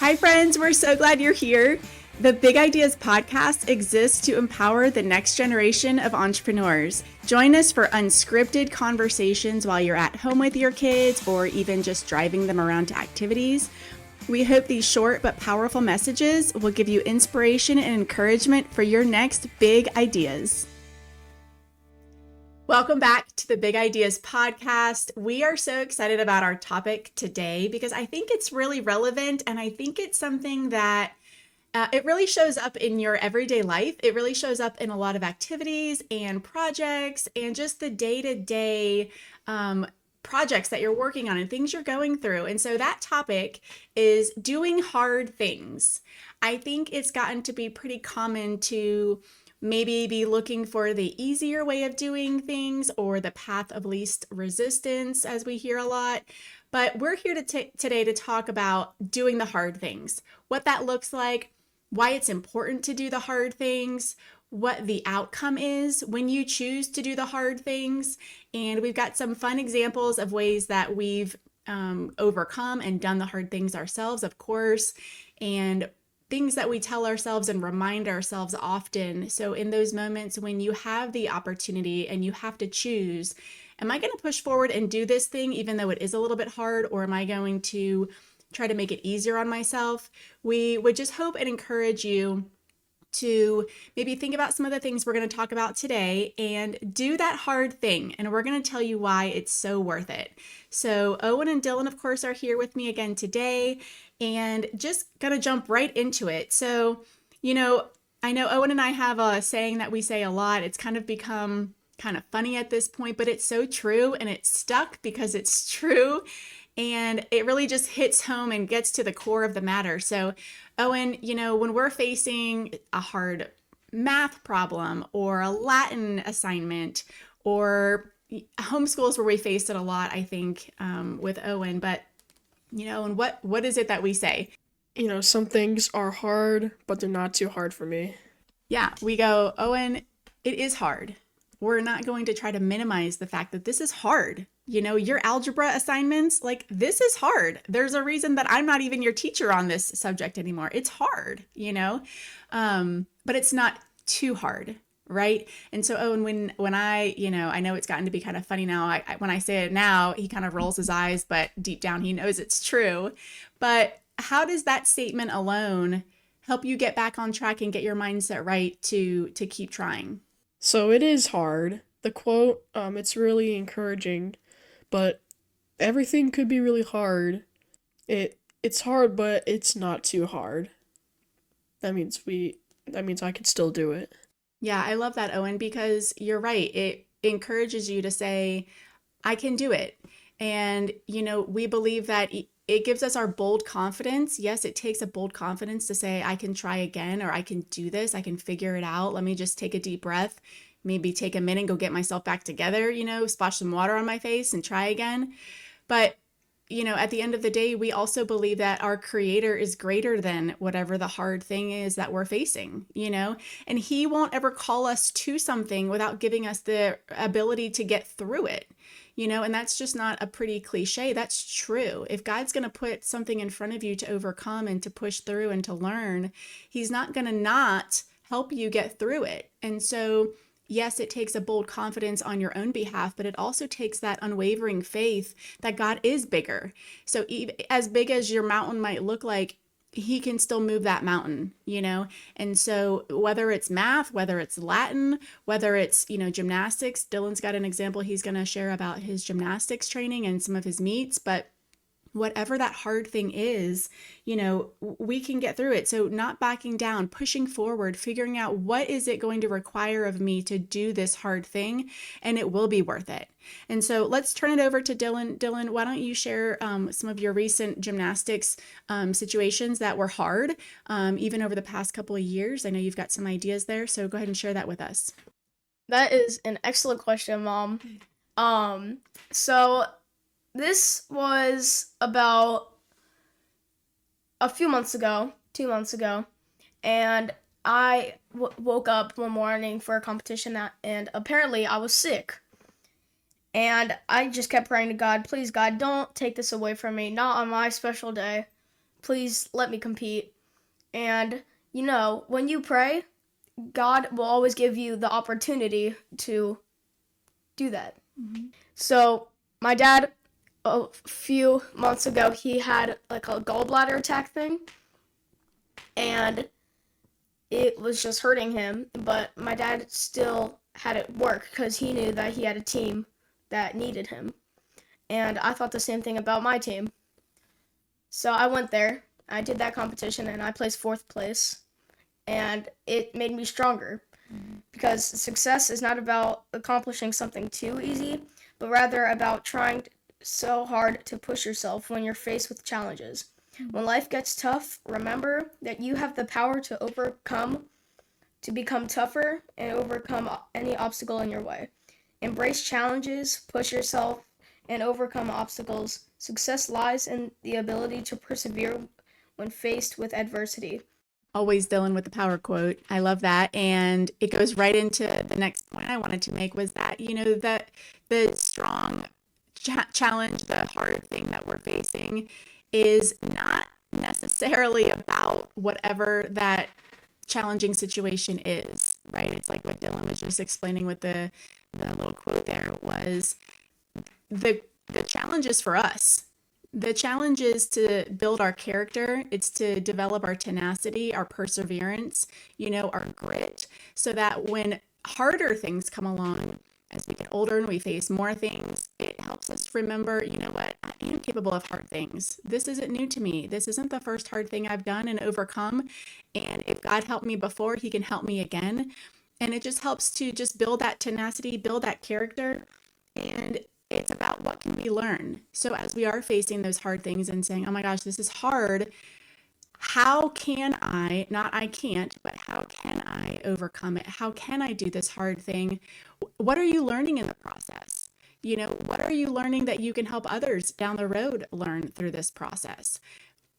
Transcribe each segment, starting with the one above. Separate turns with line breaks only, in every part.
Hi, friends. We're so glad you're here. The Big Ideas podcast exists to empower the next generation of entrepreneurs. Join us for unscripted conversations while you're at home with your kids or even just driving them around to activities. We hope these short but powerful messages will give you inspiration and encouragement for your next big ideas. Welcome back to the Big Ideas podcast. We are so excited about our topic today because I think it's really relevant, and I think it's something that it really shows up in your everyday life. It really shows up in a lot of activities and projects and just the day-to-day projects that you're working on and things you're going through. And so that topic is doing hard things. I think it's gotten to be pretty common to maybe be looking for the easier way of doing things or the path of least resistance, as we hear a lot. But we're here today to talk about doing the hard things, what that looks like, why it's important to do the hard things, what the outcome is when you choose to do the hard things. And we've got some fun examples of ways that we've overcome and done the hard things ourselves, of course, and things that we tell ourselves and remind ourselves often. So in those moments when you have the opportunity and you have to choose, am I going to push forward and do this thing even though it is a little bit hard, or am I going to try to make it easier on myself? We would just hope and encourage you to maybe think about some of the things we're going to talk about today and do that hard thing. And we're going to tell you why it's so worth it. So Owen and Dylan, of course, are here with me again today, and just going to jump right into it. So, I know Owen and I have a saying that we say a lot. It's kind of become kind of funny at this point, but it's so true, and it's stuck because it's true. And it really just hits home and gets to the core of the matter. So, Owen, when we're facing a hard math problem or a Latin assignment, or homeschools where we face it a lot, I think, with Owen. But, and what is it that we say?
Some things are hard, but they're not too hard for me.
Yeah, we go, Owen, it is hard. We're not going to try to minimize the fact that this is hard. Your algebra assignments, this is hard. There's a reason that I'm not even your teacher on this subject anymore. It's hard, but it's not too hard, right? And so, Owen, when I know it's gotten to be kind of funny now. When I say it now, he kind of rolls his eyes, but deep down he knows it's true. But how does that statement alone help you get back on track and get your mindset right to keep trying?
So it is hard. The quote, it's really encouraging, but everything could be really hard. It's hard, but it's not too hard. That means I can still do it.
Yeah, I love that, Owen, because you're right. It encourages you to say, I can do it. And, we believe that it gives us our bold confidence. Yes, it takes a bold confidence to say, I can try again, or I can do this. I can figure it out. Let me just take a deep breath, maybe take a minute, go get myself back together, splash some water on my face and try again. But, at the end of the day, we also believe that our Creator is greater than whatever the hard thing is that we're facing, and He won't ever call us to something without giving us the ability to get through it. And that's just not a pretty cliche. That's true. If God's going to put something in front of you to overcome and to push through and to learn, He's not going to not help you get through it. And so, yes, it takes a bold confidence on your own behalf, but it also takes that unwavering faith that God is bigger. So as big as your mountain might look like, He can still move that mountain, And so whether it's math, whether it's Latin, whether it's, gymnastics, Dylan's got an example he's going to share about his gymnastics training and some of his meets, but whatever that hard thing is, we can get through it. So not backing down, pushing forward, figuring out what is it going to require of me to do this hard thing, and it will be worth it. And so let's turn it over to Dylan. Dylan, why don't you share some of your recent gymnastics situations that were hard, even over the past couple of years? I know you've got some ideas there, so go ahead and share that with us.
That is an excellent question, Mom. So this was about a few months ago, 2 months ago, and I woke up one morning for a competition and apparently I was sick. And I just kept praying to God, please God, don't take this away from me, not on my special day. please let me compete. And, when you pray, God will always give you the opportunity to do that.
Mm-hmm.
So, my dad, a few months ago, he had like a gallbladder attack thing, and it was just hurting him. But my dad still had it work because he knew that he had a team that needed him. And I thought the same thing about my team. So I went there, I did that competition, and I placed fourth place. And it made me stronger because success is not about accomplishing something too easy, but rather about trying so hard to push yourself when you're faced with challenges. When life gets tough, remember that you have the power to become tougher and overcome any obstacle in your way. Embrace challenges, push yourself, and overcome obstacles. Success lies in the ability to persevere when faced with adversity.
Always Dylan with the power quote. I love that. And it goes right into the next point I wanted to make was that, that the strong challenge, the hard thing that we're facing is not necessarily about whatever that challenging situation is, right? It's like what Dylan was just explaining with the little quote there was the challenge is for us. The challenge is to build our character. It's to develop our tenacity, our perseverance, our grit, so that when harder things come along, as we get older and we face more things, it helps us remember, what, I am capable of hard things. This isn't new to me. This isn't the first hard thing I've done and overcome. And if God helped me before, he can help me again. And it just helps to just build that tenacity, build that character. And it's about what can we learn. So as we are facing those hard things and saying, oh my gosh, this is hard, how can I, not I can't, but how can I overcome it? How can I do this hard thing? What are you learning in the process? What are you learning that you can help others down the road learn through this process?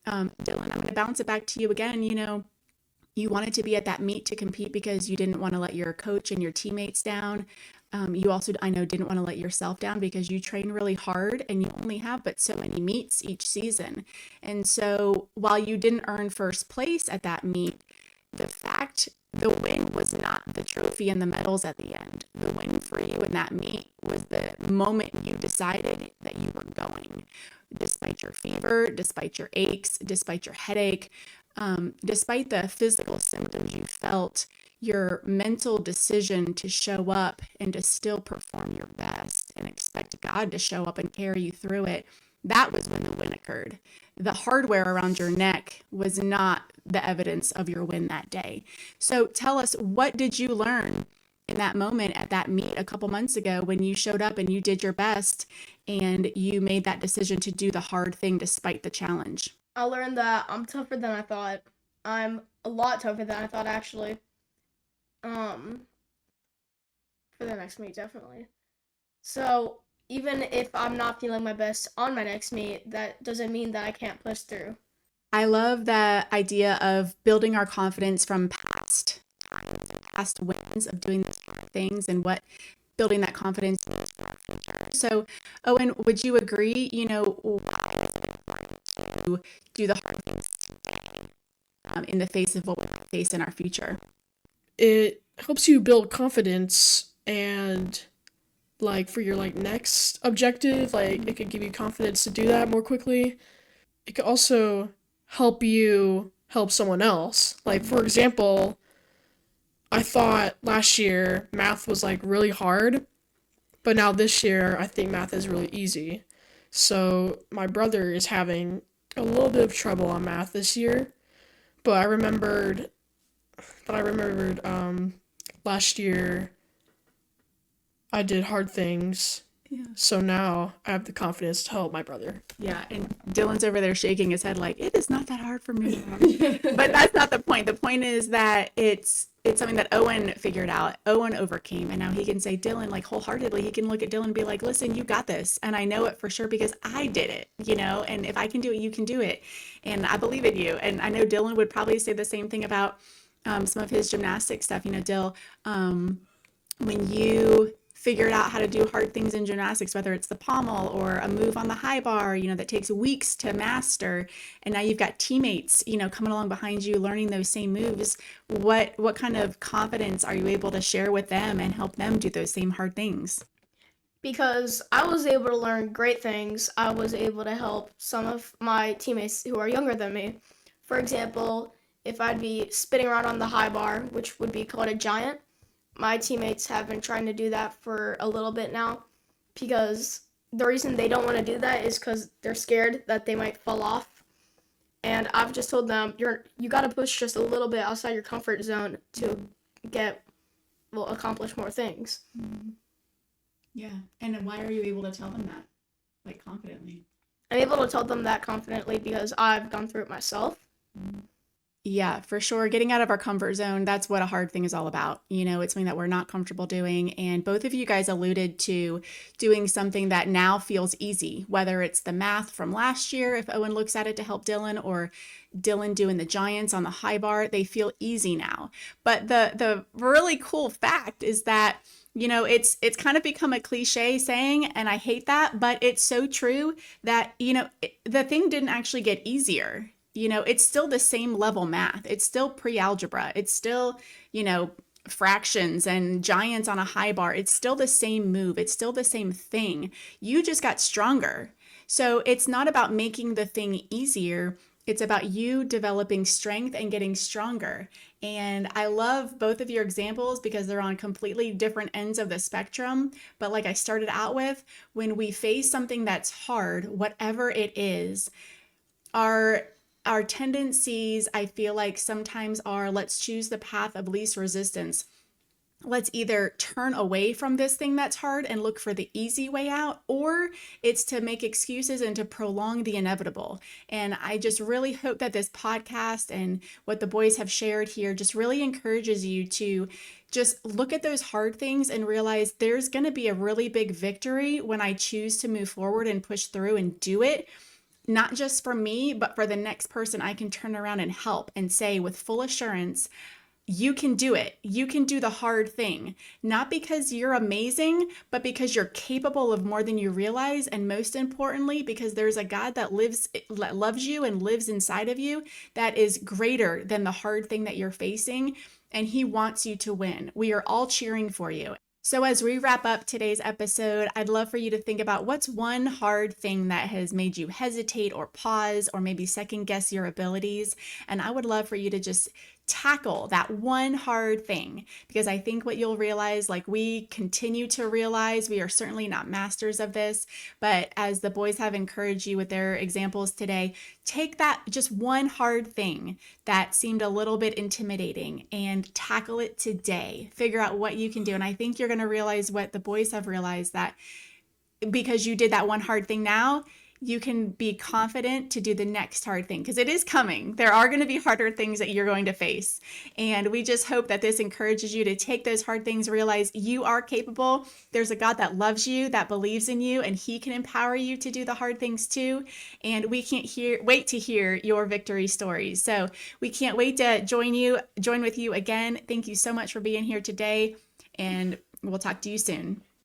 Dylan, I'm going to bounce it back to you again. You wanted to be at that meet to compete because you didn't want to let your coach and your teammates down. You also, I know, didn't want to let yourself down because you train really hard and you only have but so many meets each season. And so while you didn't earn first place at that meet, the win was not the trophy and the medals at the end. The win for you in that meet was the moment you decided that you were going. Despite your fever, despite your aches, despite your headache, despite the physical symptoms you felt, your mental decision to show up and to still perform your best and expect God to show up and carry you through it, that was when the win occurred. The hardware around your neck was not the evidence of your win that day. So tell us, what did you learn in that moment at that meet a couple months ago when you showed up and you did your best and you made that decision to do the hard thing despite the challenge?
I learned that I'm tougher than I thought. I'm a lot tougher than I thought, actually. Um, for the next meet, definitely. So, even if I'm not feeling my best on my next meet, that doesn't mean that I can't push through.
I love the idea of building our confidence from past times and past wins of doing these hard things and what building that confidence means for our future. So, Owen, would you agree, why is it important to do the hard things today in the face of what we might face in our future?
It helps you build confidence, and like for your next objective, it could give you confidence to do that more quickly. It could also help you help someone else. Like for example, I thought last year math was really hard, but now this year I think math is really easy. So my brother is having a little bit of trouble on math this year, but I remembered last year I did hard things.
Yeah.
So now I have the confidence to help my brother.
Yeah, and Dylan's over there shaking his head like, it is not that hard for me. But that's not the point. The point is that it's something that Owen figured out. Owen overcame, and now he can say, Dylan, wholeheartedly, he can look at Dylan and be like, listen, you got this. And I know it for sure because I did it, and if I can do it, you can do it. And I believe in you. And I know Dylan would probably say the same thing about some of his gymnastics stuff. Dill, when you figured out how to do hard things in gymnastics, whether it's the pommel or a move on the high bar, that takes weeks to master. And now you've got teammates, coming along behind you, learning those same moves. What kind of confidence are you able to share with them and help them do those same hard things?
Because I was able to learn great things. I was able to help some of my teammates who are younger than me. For example, if I'd be spinning around on the high bar, which would be called a giant, my teammates have been trying to do that for a little bit now because the reason they don't want to do that is because they're scared that they might fall off. And I've just told them, you got to push just a little bit outside your comfort zone to accomplish more things.
Yeah. And why are you able to tell them that, like, confidently?
I'm able to tell them that confidently because I've gone through it myself.
Yeah, for sure. Getting out of our comfort zone, that's what a hard thing is all about. It's something that we're not comfortable doing. And both of you guys alluded to doing something that now feels easy, whether it's the math from last year, if Owen looks at it to help Dylan, or Dylan doing the giants on the high bar, they feel easy now. But the really cool fact is that it's kind of become a cliche saying, and I hate that, but it's so true that, the thing didn't actually get easier. It's still the same level math. It's still pre-algebra. It's still, fractions and giants on a high bar. It's still the same move. It's still the same thing. You just got stronger. So it's not about making the thing easier. It's about you developing strength and getting stronger. And I love both of your examples because they're on completely different ends of the spectrum. But like I started out with, when we face something that's hard, whatever it is, our tendencies, I feel like, sometimes are, let's choose the path of least resistance. Let's either turn away from this thing that's hard and look for the easy way out, or it's to make excuses and to prolong the inevitable. And I just really hope that this podcast and what the boys have shared here just really encourages you to just look at those hard things and realize there's going to be a really big victory when I choose to move forward and push through and do it. Not just for me, but for the next person I can turn around and help and say with full assurance, you can do it. You can do the hard thing, not because you're amazing, but because you're capable of more than you realize. And most importantly, because there's a God that loves you and lives inside of you that is greater than the hard thing that you're facing. And he wants you to win. We are all cheering for you. So as we wrap up today's episode, I'd love for you to think about what's one hard thing that has made you hesitate or pause or maybe second guess your abilities. And I would love for you to just tackle that one hard thing, because I think what you'll realize, like we continue to realize, we are certainly not masters of this, but as the boys have encouraged you with their examples today, take that just one hard thing that seemed a little bit intimidating and tackle it today. Figure out what you can do. And I think you're going to realize what the boys have realized, that because you did that one hard thing now, you can be confident to do the next hard thing, because it is coming. There are going to be harder things that you're going to face. And we just hope that this encourages you to take those hard things, realize you are capable. There's a God that loves you, that believes in you, and he can empower you to do the hard things too. And we can't wait to hear your victory stories. So we can't wait to join with you again. Thank you so much for being here today, and we'll talk to you soon.